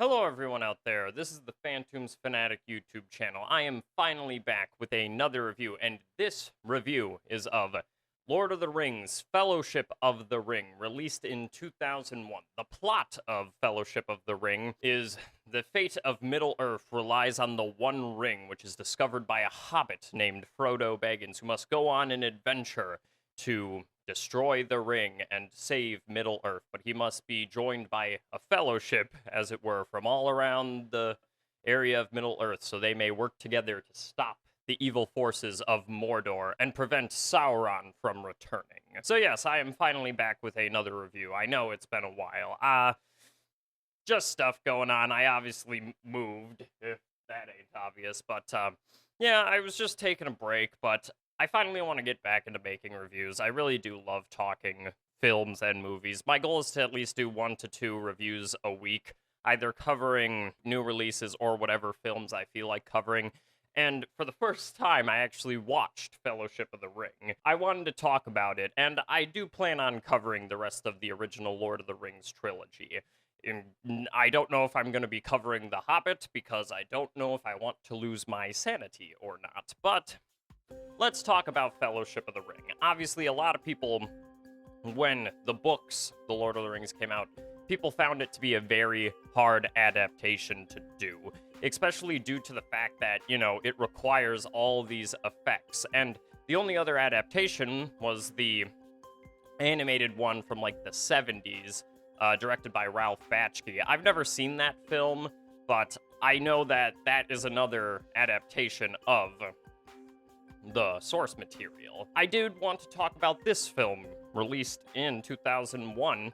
Hello, everyone out there. This is the Phantoms Fanatic YouTube channel. I am finally back with another review, and this review is of Lord of the Rings Fellowship of the Ring, released in 2001. The plot of Fellowship of the Ring is the fate of Middle-earth relies on the One Ring, which is discovered by a hobbit named Frodo Baggins, who must go on an adventure to destroy the ring and save Middle-earth, but he must be joined by a fellowship, as it were, from all around the area of Middle-earth, so they may work together to stop the evil forces of Mordor and prevent Sauron from returning. So yes, I am finally back with another review. I know it's been a while. Just stuff going on. I obviously moved, if that ain't obvious, but yeah, I was just taking a break, but I finally want to get back into making reviews. I really do love talking films and movies. My goal is to at least do 1 to 2 reviews a week, either covering new releases or whatever films I feel like covering. And for the first time, I actually watched Fellowship of the Ring. I wanted to talk about it, and I do plan on covering the rest of the original Lord of the Rings trilogy. I don't know if I'm going to be covering The Hobbit, because I don't know if I want to lose my sanity or not, but let's talk about Fellowship of the Ring. Obviously, a lot of people, when the books, The Lord of the Rings, came out, people found it to be a very hard adaptation to do, especially due to the fact that, it requires all these effects. And the only other adaptation was the animated one from, like, the 70s, directed by Ralph Bakshi. I've never seen that film, but I know that that is another adaptation of the source material. I did want to talk about this film, released in 2001,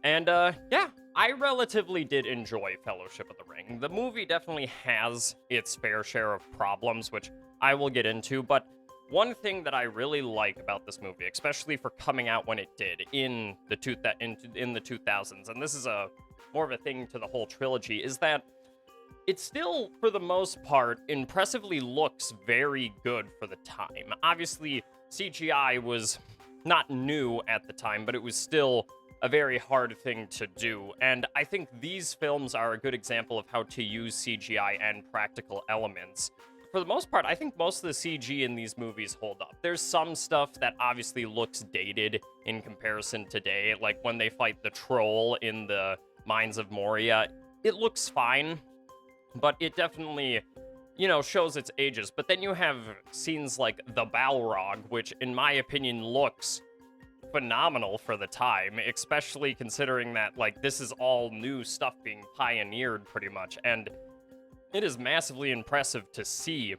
and yeah, I relatively did enjoy Fellowship of the Ring. The movie definitely has its fair share of problems, which I will get into, but one thing that I really like about this movie, especially for coming out when it did in the 2000s, and this is a more of a thing to the whole trilogy, is that it still, for the most part, impressively looks very good for the time. Obviously, CGI was not new at the time, but it was still a very hard thing to do, and I think these films are a good example of how to use CGI and practical elements. For the most part, I think most of the CG in these movies hold up. There's some stuff that obviously looks dated in comparison today, like when they fight the troll in the Mines of Moria. It looks fine, but it definitely, shows its ages. But then you have scenes like the Balrog, which, in my opinion, looks phenomenal for the time, especially considering that, like, this is all new stuff being pioneered, pretty much, and it is massively impressive to see,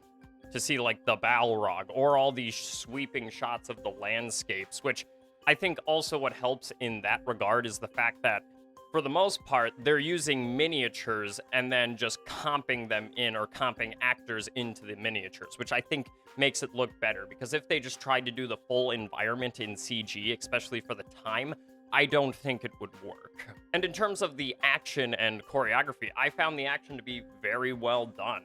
like, the Balrog, or all these sweeping shots of the landscapes, which I think also what helps in that regard is the fact that, for the most part, they're using miniatures and then just comping them in, or comping actors into the miniatures, which I think makes it look better, because if they just tried to do the full environment in CG, especially for the time, I don't think it would work. And in terms of the action and choreography, I found the action to be very well done.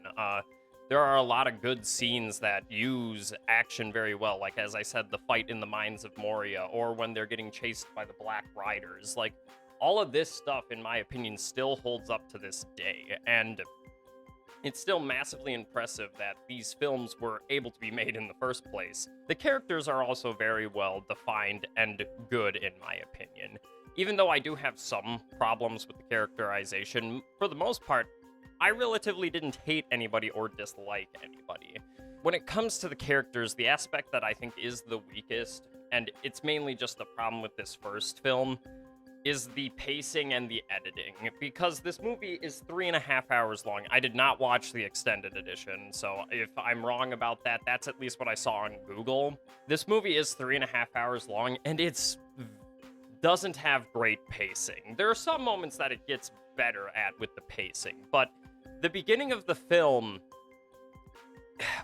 There are a lot of good scenes that use action very well, like, as I said, the fight in the Mines of Moria, or when they're getting chased by the Black Riders. Like, all of this stuff, in my opinion, still holds up to this day, and it's still massively impressive that these films were able to be made in the first place. The characters are also very well defined and good, in my opinion. Even though I do have some problems with the characterization, for the most part, I relatively didn't hate anybody or dislike anybody. When it comes to the characters, the aspect that I think is the weakest, and it's mainly just a problem with this first film, is the pacing and the editing, because this movie is 3.5 hours long. I did not watch the extended edition, so if I'm wrong about that, that's at least what I saw on Google. This movie is 3.5 hours long, and doesn't have great pacing. There are some moments that it gets better at with the pacing, but the beginning of the film,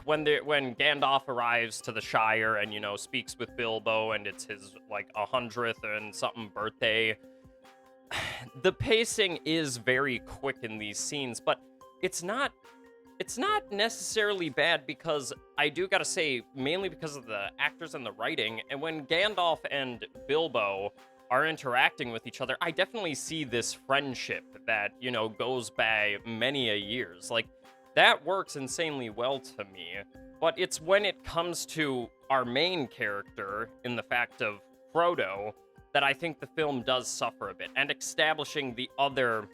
when Gandalf arrives to the Shire and, speaks with Bilbo, and it's his, like, 100th and something birthday, the pacing is very quick in these scenes, but it's not necessarily bad, because I do gotta say, mainly because of the actors and the writing, and when Gandalf and Bilbo are interacting with each other, I definitely see this friendship that, goes by many a years. Like, that works insanely well to me. But it's when it comes to our main character, in the fact of Frodo, that I think the film does suffer a bit. And establishing the other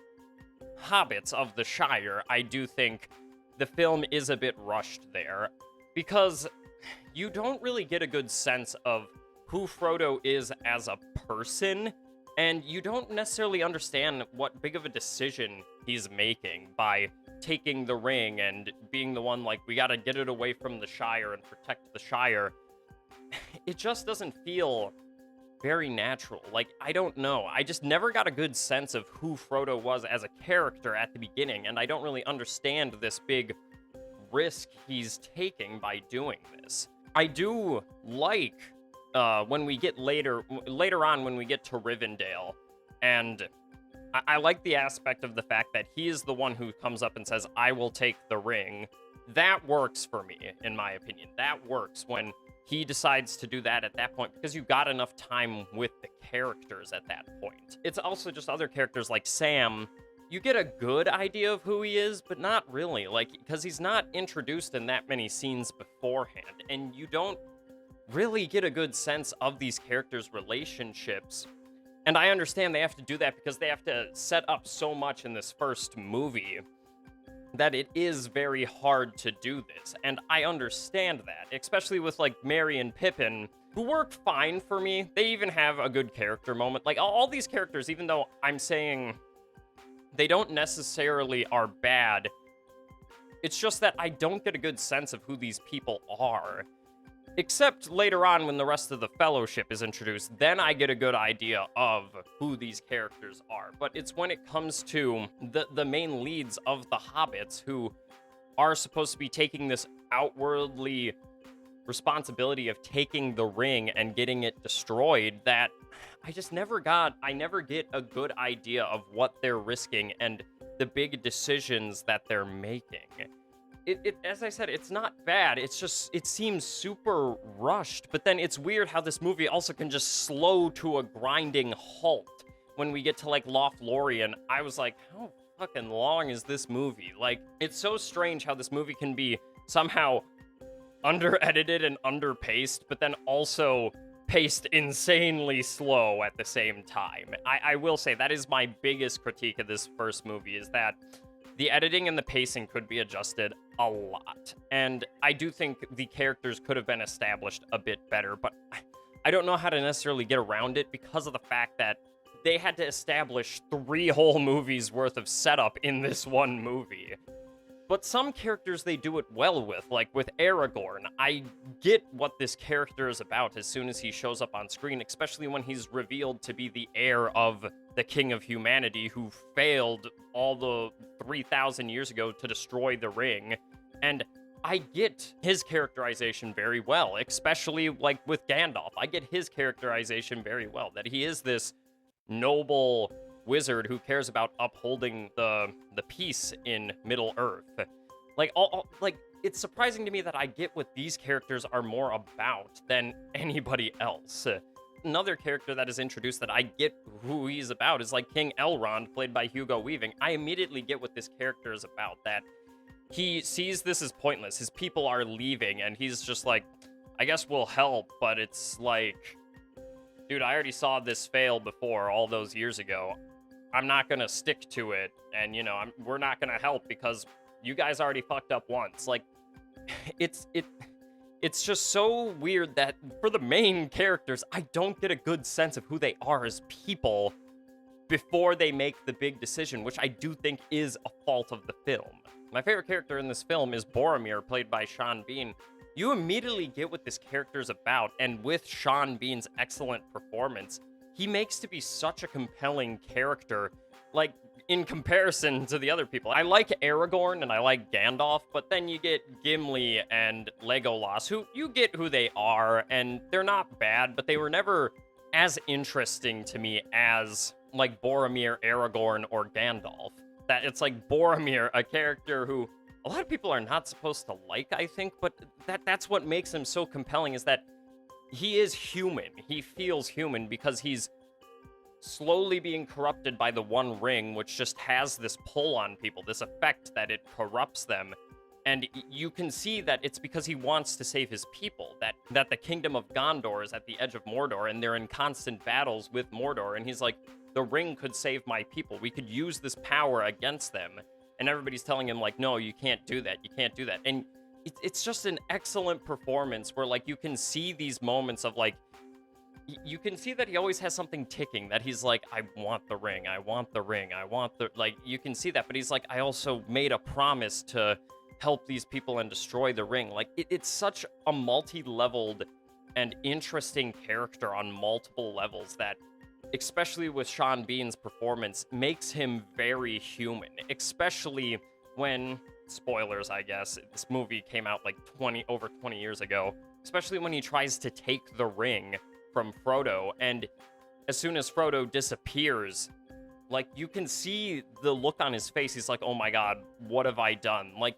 hobbits of the Shire, I do think the film is a bit rushed there. Because you don't really get a good sense of who Frodo is as a person, and you don't necessarily understand what big of a decision he's making by taking the ring and being the one, like, we gotta get it away from the Shire and protect the Shire. It just doesn't feel very natural. Like, I don't know. I just never got a good sense of who Frodo was as a character at the beginning, and I don't really understand this big risk he's taking by doing this. I do like when we get later on when we get to Rivendell, and I like the aspect of the fact that he is the one who comes up and says, I will take the ring. That works for me, in my opinion. That works when he decides to do that at that point, because you got enough time with the characters at that point. It's also just other characters like Sam. You get a good idea of who he is, but not really, like, because he's not introduced in that many scenes beforehand, and you don't really get a good sense of these characters' relationships. And I understand they have to do that because they have to set up so much in this first movie that it is very hard to do this. And I understand that, especially with, like, Merry and Pippin, who work fine for me. They even have a good character moment. Like, all these characters, even though I'm saying they don't necessarily are bad, it's just that I don't get a good sense of who these people are. Except later on when the rest of the Fellowship is introduced, then I get a good idea of who these characters are. But it's when it comes to the main leads of the Hobbits, who are supposed to be taking this outwardly responsibility of taking the ring and getting it destroyed, that I never get a good idea of what they're risking and the big decisions that they're making. It as I said, it's not bad. It's just, it seems super rushed. But then it's weird how this movie also can just slow to a grinding halt. When we get to, like, Lothlorien, I was like, how fucking long is this movie? Like, it's so strange how this movie can be somehow under-edited and under-paced, but then also paced insanely slow at the same time. I will say that is my biggest critique of this first movie, is that the editing and the pacing could be adjusted a lot. And I do think the characters could have been established a bit better, but I don't know how to necessarily get around it because of the fact that they had to establish 3 whole movies worth of setup in this one movie. But some characters they do it well with, like with Aragorn. I get what this character is about as soon as he shows up on screen, especially when he's revealed to be the heir of the King of Humanity, who failed all the 3,000 years ago to destroy the ring. And I get his characterization very well, especially like with Gandalf. I get his characterization very well, that he is this noble wizard who cares about upholding the peace in Middle-earth. Like, it's surprising to me that I get what these characters are more about than anybody else. Another character that is introduced that I get who he's about is, like, King Elrond, played by Hugo Weaving. I immediately get what this character is about, that he sees this as pointless. His people are leaving, and he's just like, I guess we'll help, but it's like, dude, I already saw this fail before all those years ago. I'm not gonna stick to it, and, you know, we're not gonna help because you guys already fucked up once. Like, it's just so weird that for the main characters, I don't get a good sense of who they are as people before they make the big decision, which I do think is a fault of the film. My favorite character in this film is Boromir, played by Sean Bean. You immediately get what this character is about, and with Sean Bean's excellent performance, he makes to be such a compelling character, like, in comparison to the other people. I like Aragorn and I like Gandalf, but then you get Gimli and Legolas, who you get who they are, and they're not bad, but they were never as interesting to me as, like, Boromir, Aragorn, or Gandalf. That it's like Boromir, a character who a lot of people are not supposed to like, I think, but that's what makes him so compelling, is that he is human. He feels human because he's slowly being corrupted by the One Ring, which just has this pull on people, this effect that it corrupts them. And you can see that it's because he wants to save his people, that the kingdom of Gondor is at the edge of Mordor, and they're in constant battles with Mordor, and he's like, the ring could save my people. We could use this power against them. And everybody's telling him, like, no, you can't do that. You can't do that. And it's just an excellent performance where, like, you can see these moments of, like, you can see that he always has something ticking, that he's like, I want the ring, I want the ring, I want the, like, you can see that, but he's like, I also made a promise to help these people and destroy the ring. Like, it's such a multi-leveled and interesting character on multiple levels that, especially with Sean Bean's performance, makes him very human, especially when, spoilers, I guess, this movie came out like over 20 years ago, especially when he tries to take the ring from Frodo, and as soon as Frodo disappears, like, you can see the look on his face. He's like, oh my god, what have I done? Like,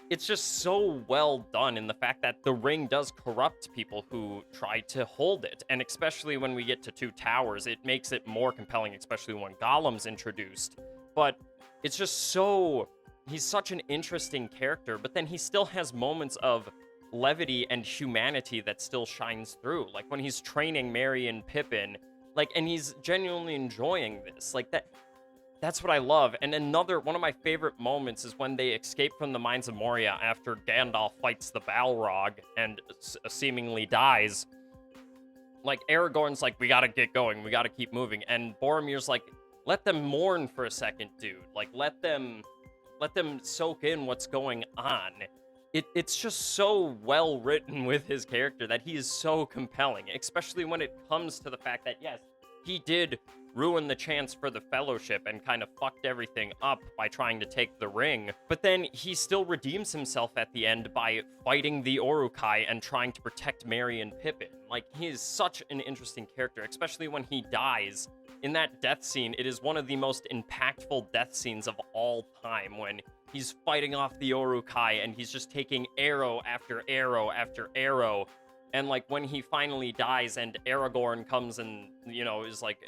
it's just so well done in the fact that the ring does corrupt people who try to hold it, and especially when we get to Two Towers, it makes it more compelling, especially when Gollum's introduced. But it's just so, he's such an interesting character, but then he still has moments of levity and humanity that still shines through, like when he's training Merry and Pippin, like, and he's genuinely enjoying this, like, that's what I love. And another one of my favorite moments is when they escape from the Mines of Moria after Gandalf fights the Balrog and seemingly dies. Like, Aragorn's like, we gotta get going, we gotta keep moving, and Boromir's like, let them mourn for a second, dude, like, let them soak in what's going on. It's just so well written with his character that he is so compelling, especially when it comes to the fact that, yes, he did ruin the chance for the Fellowship and kind of fucked everything up by trying to take the ring, but then he still redeems himself at the end by fighting the Uruk-hai and trying to protect Merry and Pippin. Like, he is such an interesting character, especially when he dies. In that death scene, it is one of the most impactful death scenes of all time, when he's fighting off the Uruk-hai and he's just taking arrow after arrow after arrow. And, like, when he finally dies and Aragorn comes and, you know, is like,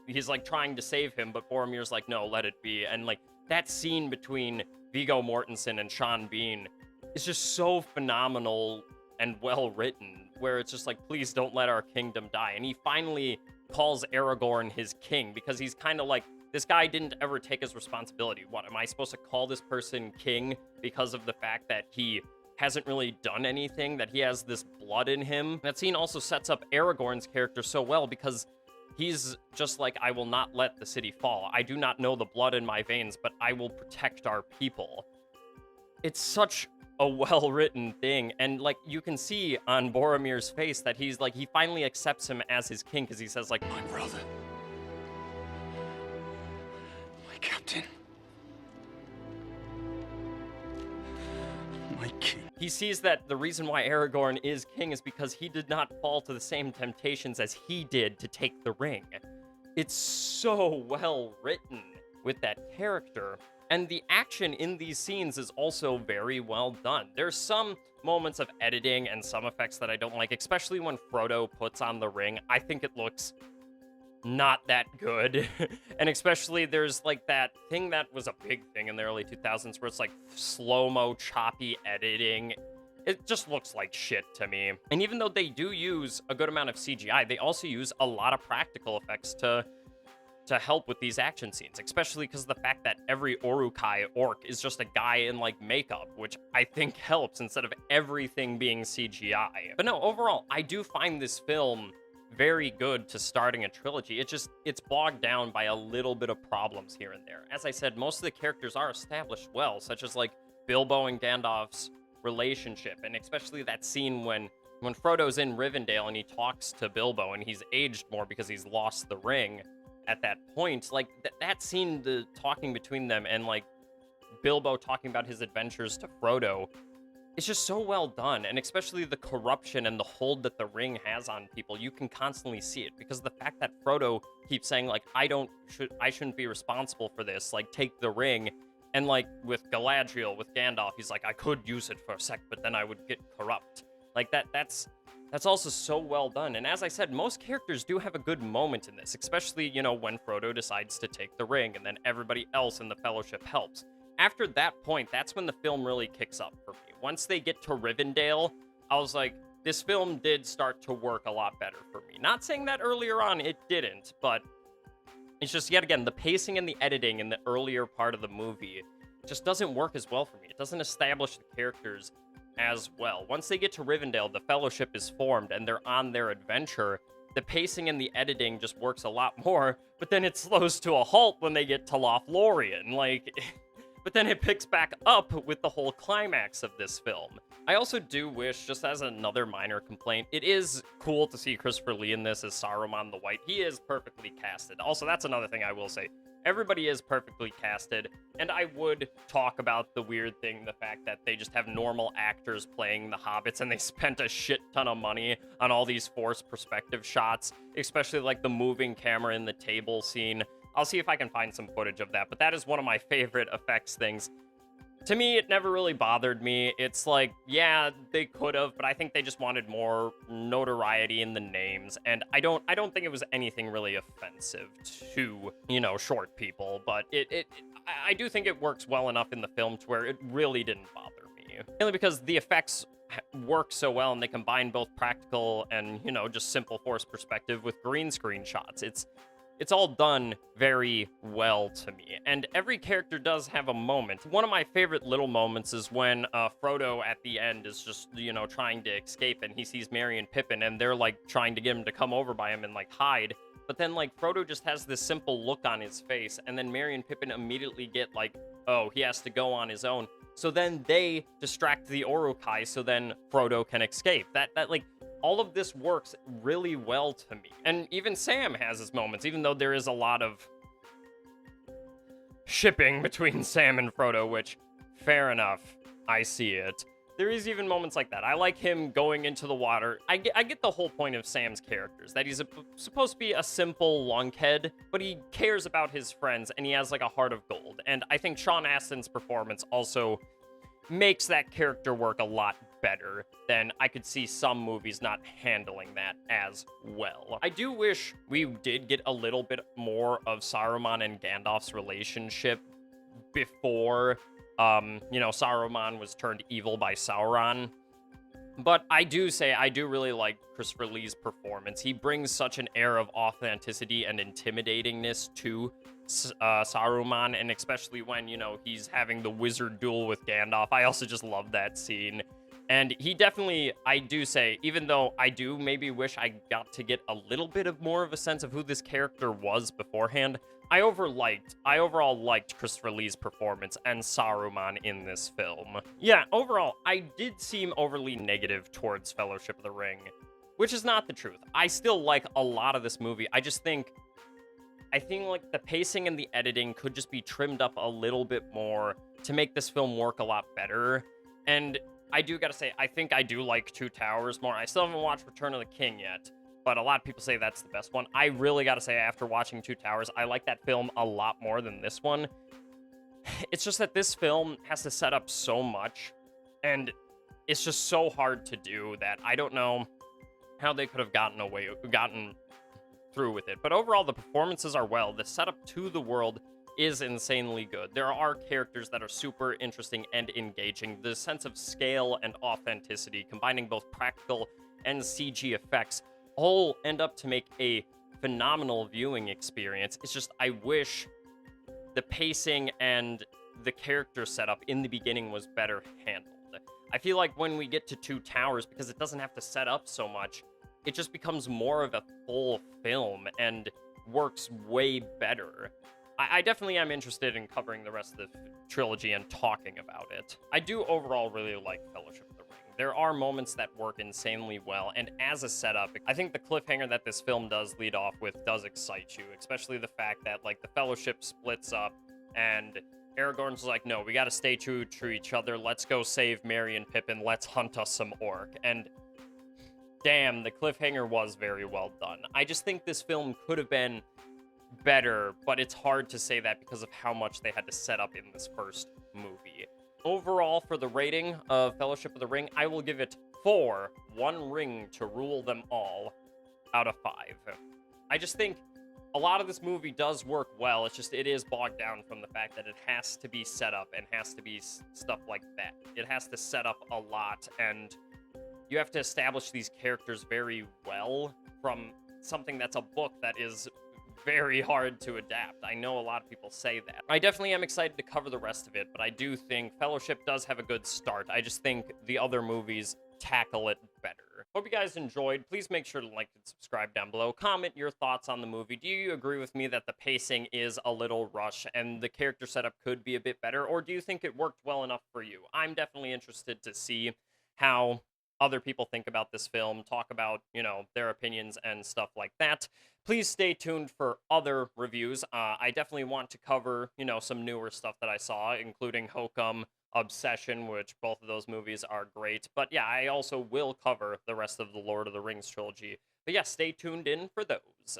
he's like trying to save him, but Boromir's like, no, let it be. And, like, that scene between Viggo Mortensen and Sean Bean is just so phenomenal and well written, where it's just like, please don't let our kingdom die. And he finally calls Aragorn his king, because he's kind of like, this guy didn't ever take his responsibility. What, am I supposed to call this person king because of the fact that he hasn't really done anything, that he has this blood in him? That scene also sets up Aragorn's character so well, because he's just like, I will not let the city fall. I do not know the blood in my veins, but I will protect our people. It's such a well-written thing, and, like, you can see on Boromir's face that he's like, he finally accepts him as his king, because he says, like, my brother, my captain, my king. He sees that the reason why Aragorn is king is because he did not fall to the same temptations as he did to take the ring. It's so well written with that character. And the action in these scenes is also very well done. There's some moments of editing and some effects that I don't like, especially when Frodo puts on the ring. I think it looks not that good. And especially there's, like, that thing that was a big thing in the early 2000s where it's like slow-mo, choppy editing. It just looks like shit to me. And even though they do use a good amount of CGI, they also use a lot of practical effects to help with these action scenes, especially because of the fact that every Uruk-hai orc is just a guy in, like, makeup, which I think helps instead of everything being CGI. But no, overall, I do find this film very good to starting a trilogy. It's bogged down by a little bit of problems here and there. As I said, most of the characters are established well, such as, like, Bilbo and Gandalf's relationship, and especially that scene when Frodo's in Rivendell and he talks to Bilbo and he's aged more because he's lost the ring. At that point, like, that scene, the talking between them, and, like, Bilbo talking about his adventures to Frodo, it's just so well done. And especially the corruption and the hold that the ring has on people, you can constantly see it, because the fact that Frodo keeps saying, like, I shouldn't be responsible for this, like, take the ring. And, like, with Galadriel, with Gandalf, he's like, I could use it for a sec, but then I would get corrupt. Like, that's That's also so well done. And as I said, most characters do have a good moment in this, especially, when Frodo decides to take the ring and then everybody else in the Fellowship helps. After that point, that's when the film really kicks up for me. Once they get to Rivendell, I was like, this film did start to work a lot better for me. Not saying that earlier on it didn't, but it's just, yet again, the pacing and the editing in the earlier part of the movie just doesn't work as well for me. It doesn't establish the characters as well. Once they get to Rivendell, the Fellowship is formed and they're on their adventure. The pacing and the editing just works a lot more, but then it slows to a halt when they get to Lothlorien. But then it picks back up with the whole climax of this film. I also do wish, just as another minor complaint, it is cool to see Christopher Lee in this as Saruman the White. He is perfectly casted. Also, that's another thing I will say. Everybody is perfectly casted, and I would talk about the weird thing, the fact that they just have normal actors playing the hobbits, and they spent a shit ton of money on all these forced perspective shots, especially like the moving camera in the table scene. I'll see if I can find some footage of that, but that is one of my favorite effects things. To me, it never really bothered me. It's like, yeah, they could have, but I think they just wanted more notoriety in the names, and I don't think it was anything really offensive to, short people, but I do think it works well enough in the film to where it really didn't bother me. Mainly because the effects work so well, and they combine both practical and, just simple forced perspective with green screen shots. It's all done very well to me, and every character does have a moment. One of my favorite little moments is when Frodo at the end is just, trying to escape, and he sees Merry and Pippin, and they're, trying to get him to come over by him and, hide. But then, Frodo just has this simple look on his face, and then Merry and Pippin immediately get, oh, he has to go on his own. So then they distract the Uruk-hai, so then Frodo can escape. All of this works really well to me. And even Sam has his moments, even though there is a lot of shipping between Sam and Frodo, which, fair enough, I see it. There is even moments like that. I like him going into the water. I get the whole point of Sam's characters, that he's supposed to be a simple lunkhead, but he cares about his friends, and he has, a heart of gold. And I think Sean Astin's performance also makes that character work a lot better than I could see some movies not handling that as well. I do wish we did get a little bit more of Saruman and Gandalf's relationship before, Saruman was turned evil by Sauron. But I do really like Christopher Lee's performance. He brings such an air of authenticity and intimidatingness to Saruman, and especially when, he's having the wizard duel with Gandalf. I also just love that scene. And he definitely, I do say, even though I do maybe wish I got to get a little bit of more of a sense of who this character was beforehand, I overall liked Christopher Lee's performance and Saruman in this film. Yeah, overall, I did seem overly negative towards Fellowship of the Ring, which is not the truth. I still like a lot of this movie. I think the pacing and the editing could just be trimmed up a little bit more to make this film work a lot better. And I do gotta say, I think I do like Two Towers more. I still haven't watched Return of the King yet, but a lot of people say that's the best one. I really gotta say, after watching Two Towers, I like that film a lot more than this one. It's just that this film has to set up so much, and it's just so hard to do that I don't know how they could have gotten through with it. But overall, the performances are well. The setup to the world is insanely good. There are characters that are super interesting and engaging. The sense of scale and authenticity, combining both practical and CG effects, all end up to make a phenomenal viewing experience. It's just, I wish the pacing and the character setup in the beginning was better handled. I feel like when we get to Two Towers, because it doesn't have to set up so much, it just becomes more of a full film and works way better. I definitely am interested in covering the rest of the trilogy and talking about it. I do overall really like Fellowship of the Ring. There are moments that work insanely well, and as a setup, I think the cliffhanger that this film does lead off with does excite you, especially the fact that, the Fellowship splits up, and Aragorn's like, no, we gotta stay true to each other, let's go save Merry and Pippin, let's hunt us some orc, and damn, the cliffhanger was very well done. I just think this film could have been better, but it's hard to say that because of how much they had to set up in this first movie. Overall, for the rating of Fellowship of the Ring, I will give it 4, One Ring to Rule Them All out of 5. I just think a lot of this movie does work well. It's just it is bogged down from the fact that it has to be set up and has to be stuff like that. It has to set up a lot, and you have to establish these characters very well from something that's a book that is very hard to adapt. I know a lot of people say that. I definitely am excited to cover the rest of it, but I do think Fellowship does have a good start. I just think the other movies tackle it better. Hope you guys enjoyed. Please make sure to like and subscribe down below. Comment your thoughts on the movie. Do you agree with me that the pacing is a little rushed and the character setup could be a bit better, or do you think it worked well enough for you? I'm definitely interested to see how other people think about this film, talk about, their opinions and stuff like that. Please stay tuned for other reviews. I definitely want to cover, some newer stuff that I saw, including Hokum, Obsession, which both of those movies are great. But yeah, I also will cover the rest of the Lord of the Rings trilogy. But yeah, stay tuned in for those.